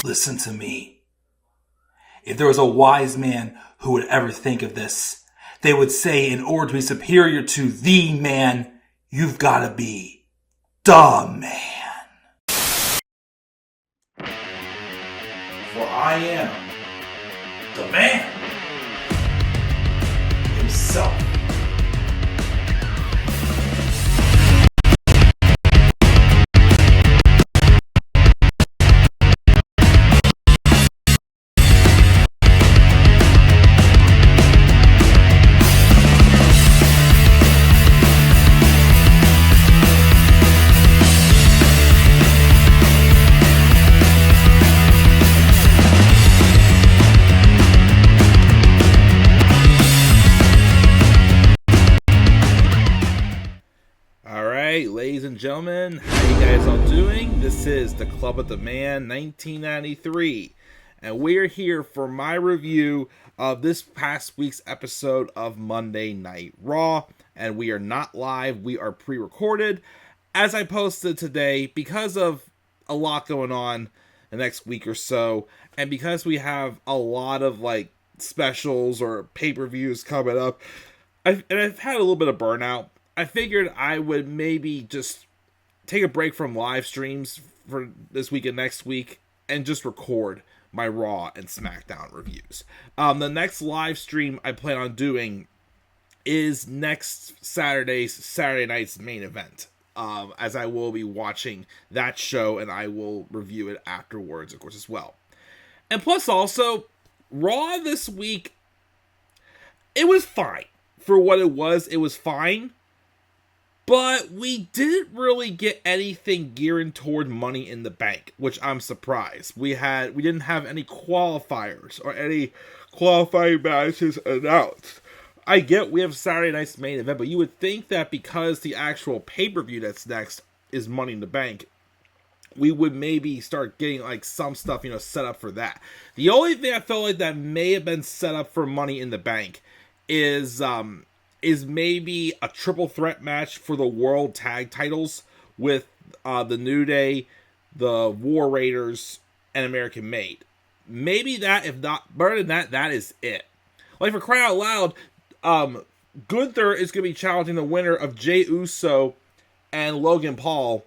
Listen to me. If there was a wise man who would ever think of this, they would say in order to be superior to the man, you've got to be the man. For I am the man himself. Ladies and gentlemen, how you guys all doing? This is the Club of the Man 1993, and we're here for my review of this past week's episode of Monday Night Raw, and we are not live, we are pre-recorded, as I posted today, because of a lot going on the next week or so, and because we have a lot of specials or pay-per-views coming up, I've had a little bit of burnout. I figured I would maybe just take a break from live streams for this week and next week and just record my Raw and SmackDown reviews. The next live stream I plan on doing is next Saturday night's main event, as I will be watching that show and I will review it afterwards, of course, as well. And plus also, Raw this week, it was fine. For what it was fine. But we didn't really get anything gearing toward Money in the Bank, which I'm surprised. We didn't have any qualifiers or any qualifying matches announced. I get we have Saturday night's main event, but you would think that because the actual pay-per-view that's next is Money in the Bank, we would maybe start getting some stuff, set up for that. The only thing I felt like that may have been set up for Money in the Bank is maybe a triple threat match for the world tag titles with the New Day, the War Raiders, and American Made. Maybe that, if not better than that, that is it. For crying out loud, Gunther is going to be challenging the winner of Jey Uso and Logan Paul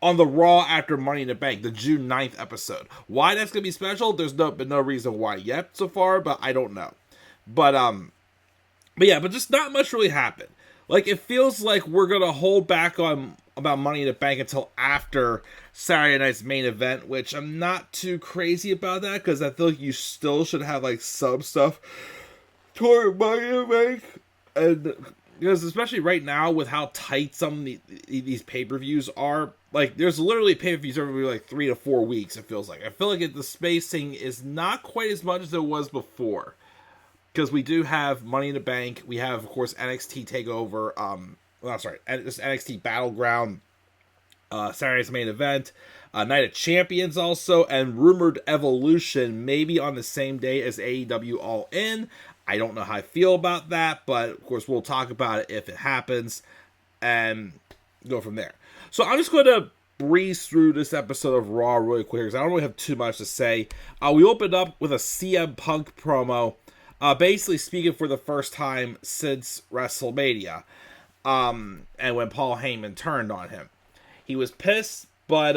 on the Raw after Money in the Bank, the June 9th episode. Why that's going to be special, there's been no reason why yet so far, but I don't know. But just not much really happened. It feels like we're going to hold back on about Money in the Bank until after Saturday night's main event, which I'm not too crazy about that, because I feel like you still should have, some stuff toward Money in the Bank. And, because especially right now, with how tight some of these pay-per-views are, there's literally pay-per-views every, 3 to 4 weeks, it feels like. I feel like the spacing is not quite as much as it was before. Because we do have Money in the Bank. We have, of course, NXT TakeOver. This NXT Battleground. Saturday's main event. Night of Champions also. And rumored Evolution maybe on the same day as AEW All In. I don't know how I feel about that. But, of course, we'll talk about it if it happens. And go from there. So I'm just going to breeze through this episode of Raw really quick, because I don't really have too much to say. We opened up with a CM Punk promo. Basically speaking for the first time since WrestleMania, and when Paul Heyman turned on him. He was pissed, but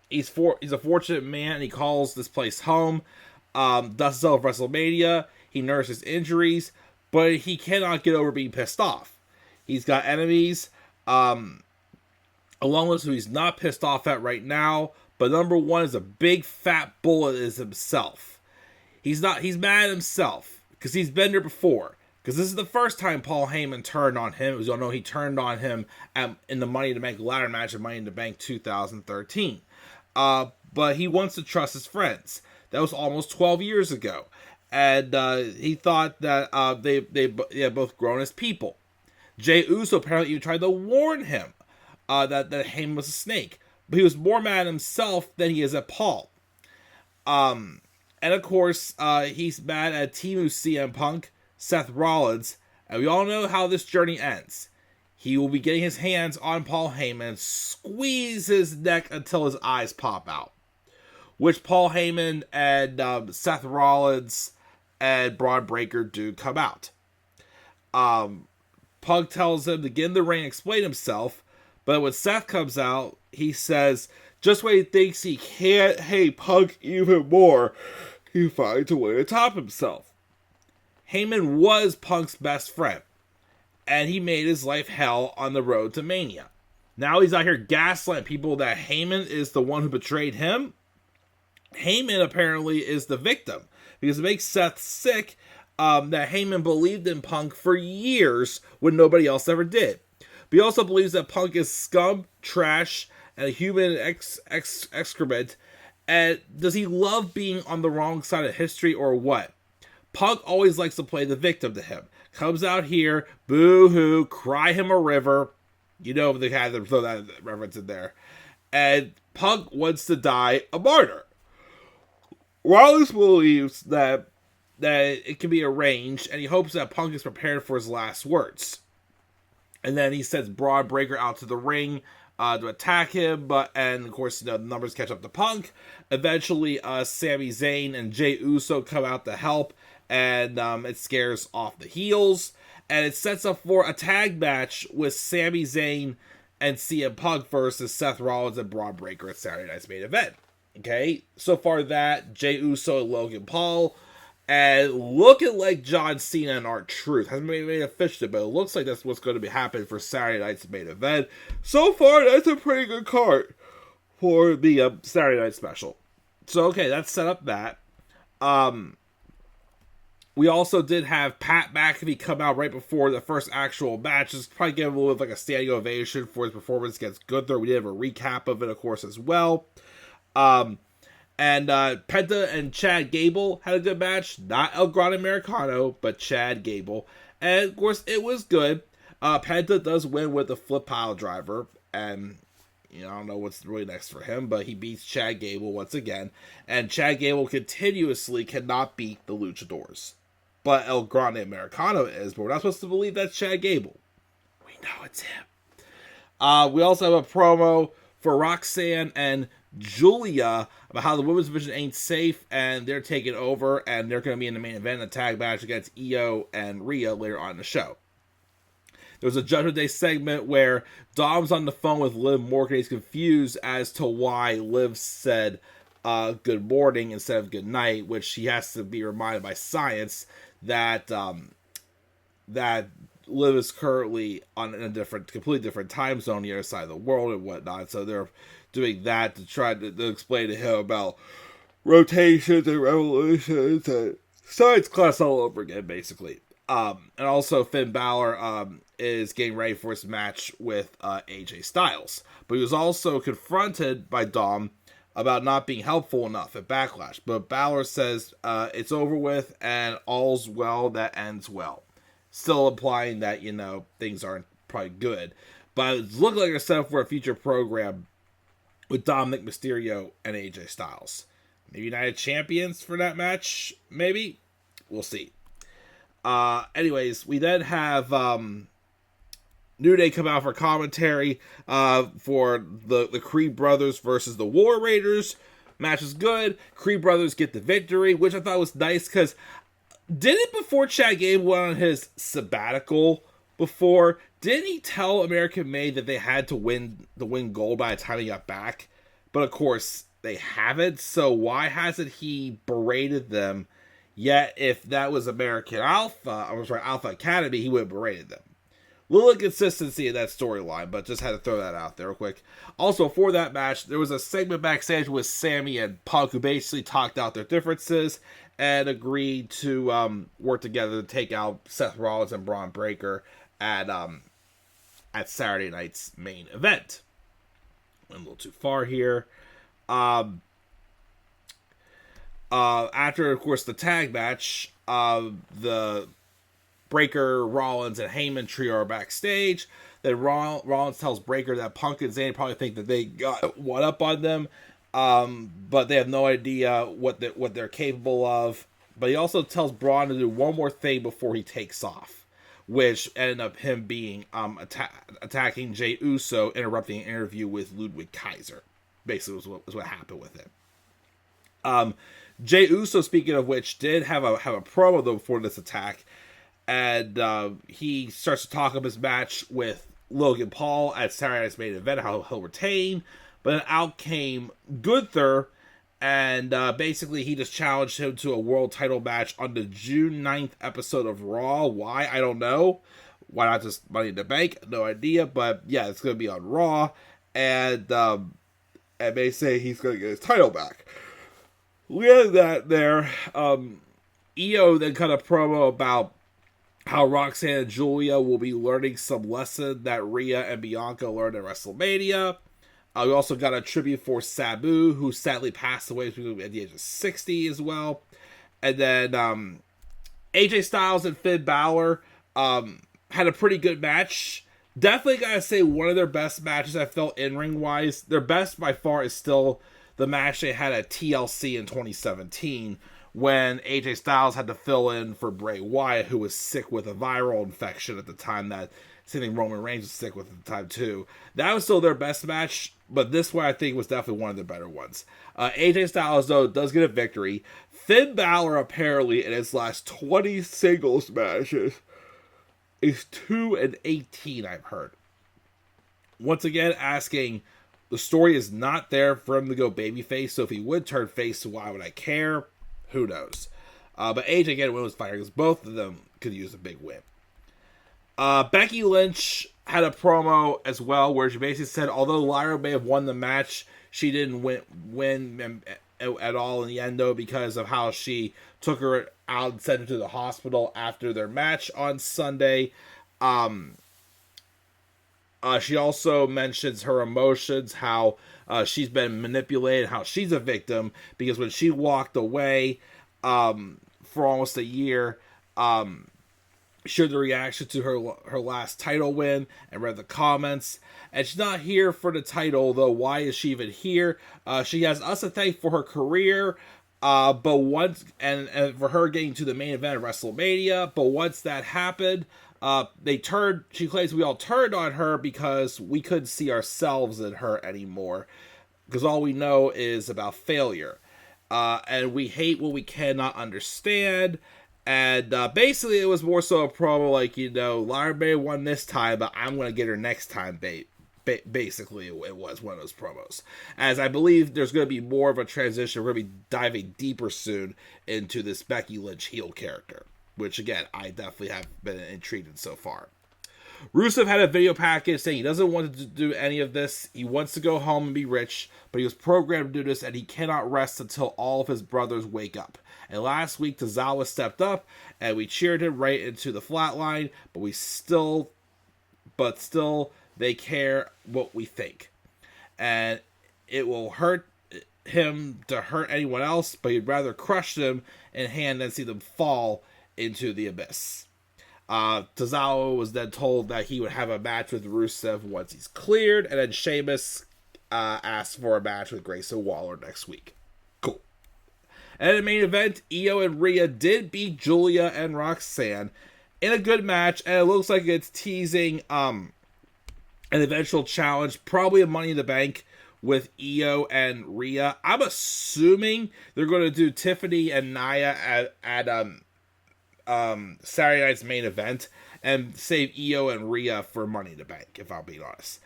he's a fortunate man, and he calls this place home. Thus himself WrestleMania, he nurses injuries, but he cannot get over being pissed off. He's got enemies, along with who he's not pissed off at right now, but number one is a big fat bullet is himself. He's mad at himself, because he's been there before. Because this is the first time Paul Heyman turned on him. As you all know, he turned on him in the Money in the Bank ladder match of Money in the Bank 2013. But he wants to trust his friends. That was almost 12 years ago. And he thought that they had both grown as people. Jey Uso apparently even tried to warn him that Heyman was a snake. But he was more mad at himself than he is at Paul. And of course, he's mad at Team CM Punk, Seth Rollins, and we all know how this journey ends. He will be getting his hands on Paul Heyman, squeeze his neck until his eyes pop out. which Paul Heyman and Seth Rollins and Braun Breaker do come out. Punk tells him to get in the ring and explain himself, but when Seth comes out, he says just when he thinks he can't hate Punk even more, he finds a way to top himself. Heyman was Punk's best friend, and he made his life hell on the road to Mania. Now he's out here gaslighting people that Heyman is the one who betrayed him. Heyman apparently is the victim, because it makes Seth sick that Heyman believed in Punk for years when nobody else ever did. But he also believes that Punk is scum, trash, and a human excrement. And does he love being on the wrong side of history or what? Punk always likes to play the victim to him. Comes out here, boo-hoo, cry him a river. You know they had to throw that reference in there. And Punk wants to die a martyr. Rollins believes that it can be arranged, and he hopes that Punk is prepared for his last words. And then he sends Braun Breaker out to the ring to attack him, and of course, the numbers catch up to Punk. Eventually, Sami Zayn and Jey Uso come out to help, and it scares off the heels, and it sets up for a tag match with Sami Zayn and CM Punk versus Seth Rollins and Braun Breaker at Saturday Night's Main Event. Okay, so far that, Jey Uso and Logan Paul, and looking like John Cena and R-Truth. Hasn't been made official, but it looks like that's what's going to be happening for Saturday Night's Main Event. So far, that's a pretty good card for the Saturday Night Special. So, okay, that's set up that. We also did have Pat McAfee come out right before the first actual match. Just probably give him a little bit of like a standing ovation for his performance against Gunther. We did have a recap of it, of course, as well. And Penta and Chad Gable had a good match. Not El Gran Americano, but Chad Gable. And, of course, it was good. Penta does win with the flip pile driver. And, I don't know what's really next for him, but he beats Chad Gable once again. And Chad Gable continuously cannot beat the Luchadors. But El Grande Americano is, but we're not supposed to believe that's Chad Gable. We know it's him. We also have a promo for Roxanne and Giulia about how the women's division ain't safe and they're taking over and they're going to be in the main event in a tag match against Io and Rhea later on in the show. There was a Judgment Day segment where Dom's on the phone with Liv Morgan. He's confused as to why Liv said good morning instead of good night, which he has to be reminded by science that that Liv is currently on a completely different time zone on the other side of the world and whatnot. So they're doing that to try to explain to him about rotations and revolutions and science class all over again, basically. And also Finn Balor is getting ready for his match with AJ Styles. But he was also confronted by Dom about not being helpful enough at Backlash. But Balor says it's over with and all's well that ends well. Still implying that, things aren't probably good. But it's looking like they're set up for a future program with Dominic Mysterio and AJ Styles. Maybe United Champions for that match, maybe? We'll see. Anyways, we then have New Day come out for commentary for the Creed Brothers versus the War Raiders. Match is good. Creed Brothers get the victory, which I thought was nice because didn't before Chad Gable went on his sabbatical before, didn't he tell American Made that they had to win gold by the time he got back? But of course, they haven't, so why hasn't he berated them? Yet, if that was Alpha Academy, he would have berated them. Little inconsistency in that storyline, but just had to throw that out there real quick. Also, for that match, there was a segment backstage with Sami and Punk who basically talked out their differences and agreed to work together to take out Seth Rollins and Braun Breaker at Saturday night's main event. Went a little too far here. After, of course, the tag match, the Breaker, Rollins, and Heyman trio are backstage. Then Rollins tells Breaker that Punk and Zayn probably think that they got one up on them, but they have no idea what they're capable of. But he also tells Braun to do one more thing before he takes off, which ended up him being attacking Jey Uso, interrupting an interview with Ludwig Kaiser. Basically, was what happened with him. Jey Uso, speaking of which, did have a promo though before this attack, and he starts to talk up his match with Logan Paul at Saturday Night's Main Event, how he'll retain. But then out came Gunther, and basically he just challenged him to a world title match on the June 9th episode of Raw. Why? I don't know. Why not just Money in the Bank? No idea. But yeah, it's going to be on Raw, and they say he's going to get his title back. We had that there. EO then cut a promo about how Roxanne and Giulia will be learning some lesson that Rhea and Bianca learned at WrestleMania. We also got a tribute for Sabu, who sadly passed away at the age of 60 as well. And then AJ Styles and Finn Balor had a pretty good match. Definitely gotta say one of their best matches I felt in-ring wise. Their best by far is still the match they had at TLC in 2017, when AJ Styles had to fill in for Bray Wyatt, who was sick with a viral infection at the time. That same thing Roman Reigns was sick with at the time too. That was still their best match, but this one I think was definitely one of their better ones. AJ Styles though does get a victory. Finn Balor apparently in his last 20 singles matches is 2-18, I've heard. Once again, asking, the story is not there for him to go babyface, so if he would turn face, why would I care? Who knows? But AJ again was fighting because both of them could use a big win. Becky Lynch had a promo as well where she basically said, although Lyra may have won the match, she didn't win at all in the end, though, because of how she took her out and sent her to the hospital after their match on Sunday. She also mentions her emotions, how she's been manipulated, how she's a victim, because when she walked away for almost a year, she heard the reaction to her last title win and read the comments. And she's not here for the title, though. Why is she even here? She has us to thank for her career, but once and for her getting to the main event of WrestleMania. But once that happened, she claims we all turned on her because we couldn't see ourselves in her anymore, because all we know is about failure, and we hate what we cannot understand. And basically it was more so a promo like, Lyra May won this time, but I'm going to get her next time, basically it was one of those promos. As I believe there's going to be more of a transition. We're going to be diving deeper soon into this Becky Lynch heel character, which again, I definitely have been intrigued in so far. Rusev had a video package saying he doesn't want to do any of this. He wants to go home and be rich, but he was programmed to do this, and he cannot rest until all of his brothers wake up. And last week, Tozawa stepped up, and we cheered him right into the flatline, but still, they care what we think. And it will hurt him to hurt anyone else, but he'd rather crush them in hand than see them fall into the abyss. Tozawa was then told that he would have a match with Rusev once he's cleared, and then Sheamus asked for a match with Grayson Waller next week. Cool. And in the main event, Io and Rhea did beat Giulia and Roxanne in a good match, and it looks like it's teasing an eventual challenge, probably a Money in the Bank with Io and Rhea. I'm assuming they're going to do Tiffany and Nia at Saturday night's main event and save Io and Rhea for Money in the Bank, if I'm being honest.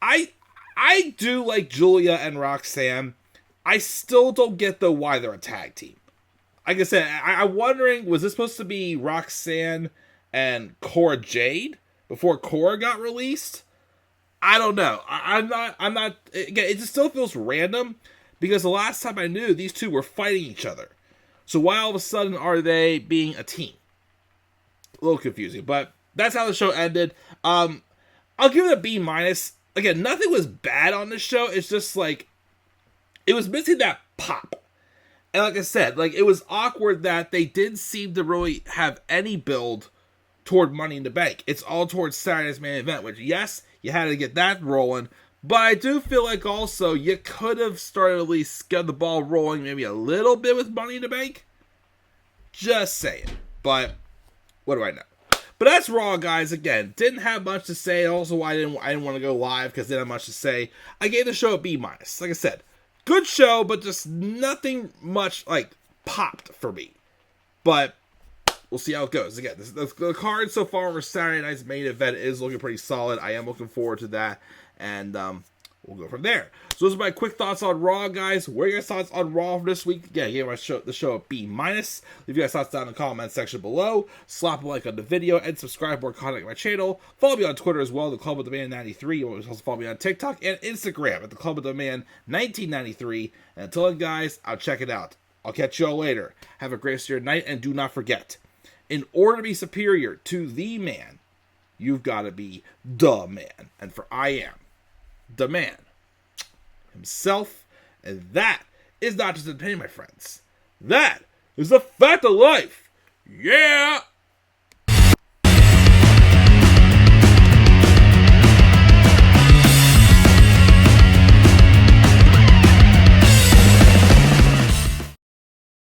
I do like Giulia and Roxanne. I still don't get why they're a tag team. Like I said, I'm wondering, was this supposed to be Roxanne and Cora Jade before Cora got released? I don't know. I'm not. Again, it just still feels random, because the last time I knew, these two were fighting each other. So why all of a sudden are they being a team? A little confusing, but that's how the show ended. I'll give it a B-. Again, nothing was bad on this show. It's just like, it was missing that pop. And like I said, it was awkward that they didn't seem to really have any build toward Money in the Bank. It's all towards Saturday's main event, which, yes, you had to get that rolling. But I do feel like also you could have started at least get the ball rolling maybe a little bit with Money in the Bank. Just saying. But what do I know? But that's Raw, guys. Again, didn't have much to say. Also, I didn't want to go live because I didn't have much to say. I gave the show a B-. Like I said, good show, but just nothing much like popped for me. But we'll see how it goes. Again, the card so far for Saturday night's main event is looking pretty solid. I am looking forward to that, and we'll go from there. So those are my quick thoughts on Raw, guys. What are your thoughts on Raw for this week? Again, I gave the show a B-. Leave your guys' thoughts down in the comment section below. Slap a like on the video and subscribe for more content on my channel. Follow me on Twitter as well, The Club of the Man 93. You can also follow me on TikTok and Instagram at The Club of the Man 1993. And until then, guys, I'll check it out. I'll catch you all later. Have a great rest of your night, and do not forget, in order to be superior to the man, you've got to be the man. And for I am the man himself, and that is not just an opinion, my friends. That is the fact of life. Yeah!